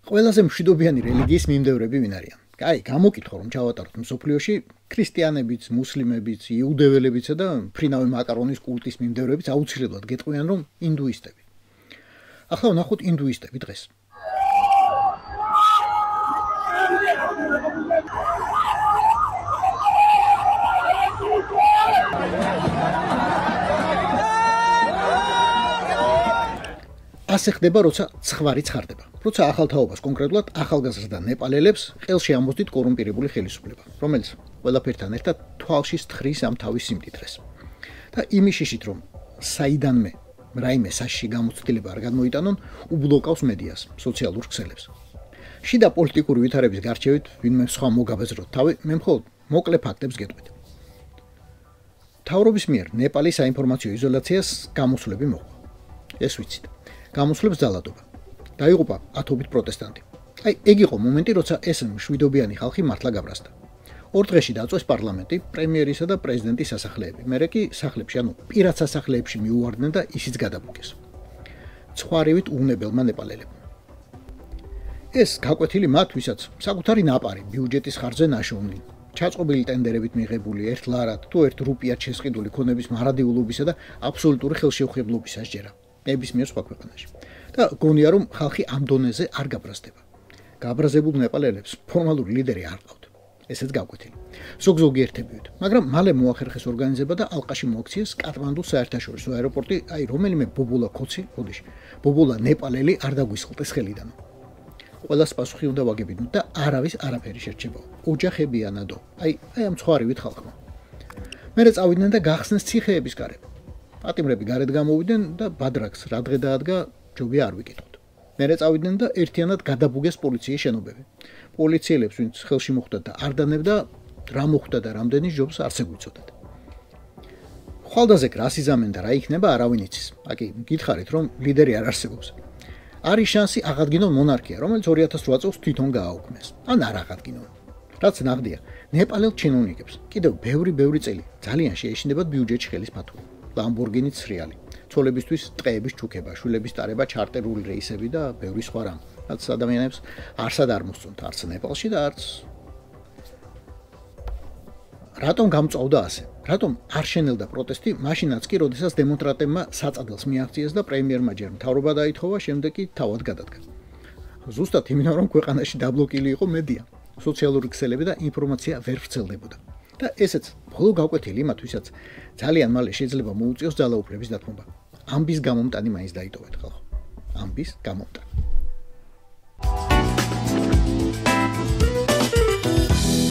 ყველაზე მშვიდობიანი რელიგიის მიმდევრები ვინ არიან? Აი, გამოკითხო რომ ჩავატაროთ მსოფლიოში ქრისტიანებიც, მუსლიმებიც, იუდეველებიც და ფრინავი მაკარონის კულტის მიმდევრებიც აუცილებლად გეტყვიან რომ ინდუისტები. ახლა ვნახოთ ინდუისტები დღეს. ასე ხდება, როცა ცხვარი ცხარდება. როცა ახალთაობას კონკრეტულად ახალგაზრდა ნეპალელებს ყელში ამბოსდით კორუმპირებული ხელისუფლება, რომელიც ყველაფერთან ერთად თვალში სთხრის ამ თავის სიმდიდრეს. და იმის შიშით, რომ საიდანმე რაიმე საშიში გამოცდილება არ გადმოიტანონ, უბლოკავს მედიას, სოციალურ ქსელებს. შიდა პოლიტიკური ვითარების გარჩევით ვინმე სხვა მოგაბეზროთ თავი, მე მხოლოდ მოკლე ფაქტებს გეტყვით. მთავრობის მიერ ნეპალის საინფორმაციო იზოლაციას გამოსვლები მოყვა. ეს ვიცით. გამოსვლებს ძალადობა. დაიღუპა ათობით პროტესტანტი. აი, ეგ იყო მომენტი, როცა ეს მშვიდობიანი ხალხი მართლა გაბრაზდა. 2 დღეში დაწვეს პარლამენტი, პრემიერისა და პრეზიდენტის სასახლეები. მერე კი სახლებში, ანუ პირად სასახლეებში მიუვარდნენ და ისიც გადაბუგეს. ცხვარივით უვნებელმა ნეპალელებმა. ეს გაკვეთილი მათ, ვისაც საკუთარი ნაპარი ბიუჯეტის ხარჯზე ნაშოვნი, ჩაწყობილი ტენდერებით მიღებული ერთ ლარად თუ ერთ რუპიად შესყიდული ქონების მარადიულობისა და აბსოლუტური ხელშეუხებლობის ასჯერა. ნებისმიერ სხვა ქვეყანაში. და გონია რომ ხალხი ამ დონეზე არ გაბრაზდება. გაბრაზებულ ნეპალელებს ფორმალური ლიდერი არ ყავთ. ესეც გაკვეთილი. ზოგ-ზოგი ერთებივით, მაგრამ მალე მოახერხეს ორგანიზება და ალყაში მოაქციეს კატმანდუს საერთაშორისო აეროპორტი, აი რომელიმე ბობოლა ქოცი, ოდიში, ბობოლა ნეპალელი არ დაგვისხლტეს ხელიდან. ყველას პასუხი უნდა ვაგებინოთ და არავის არაფერი შერჩებაო. ოჯახებიანადო. აი ამ ცხვარივით ხალხმა. მერე წავიდნენ და გახსნეს ციხეების გარეთ. პატიმრები გარეთ გამოვიდნენ და ბადრაკს რა დღე დაადგა, ჯობია არ ვიკითხოთ. მერე წავიდნენ და ერთიანად გადაბუგეს პოლიციის შენობები. პოლიციელებს, ვინც ხელში მოხვდათ და არ დანებდა, რა მოხვდა და რამდენი ჯობს არც ეგვიცოდათ. ხვალდაზე რას იზამენ და რა იქნება, არავინ იცის. აკი, გითხარით, რომ ლიდერი არ არსებობს. არის შანსი აღადგინონ მონარქია, რომელიც 2008 წელს თვითონ გააუქმეს. ან არ აღადგინონ. რაც ნაღდია, ნეპალელ ჩინოვნიკებს კიდევ ბევრი წელი ძალიან შეეშინდებათ ბიუჯეტში ხელის ფათული. ლამბორგინიც სრიალი, ცოლებისთვის ტყეების ჩუქება, შვილების ტარება, ჩარტერული რეისები და ბევრი სხვა რამ. რაც ადამიანებს არსად არ მოსწონთ, არც ნეპალში და არც. რატომ გამწვავდა ასე? რატომ არ შენელდა პროტესტი, მაშინაც კი, როდესაც დემონსტრანტებმა საწადელს მიაღწიეს და პრემიერმა ჯერ მთავრობა დაითხოვა, შემდეგ კი თავად გადადგა. ზუსტად იმიტომ, რომ ქვეყანაში დაბლოკილი იყო მედია, სოციალური ქსელები და ინფორმაცია ვერ ვრცელდებოდა. და ესეც მხოლოდ გაკვეთილი იმათვისაც ძალიან მალე შეიძლება მოუწიოს ძალაუფლების დათმობა. ამბის გამომტანი მაინც დაიტოვეთ ხალხო. ამბის გამომტანი.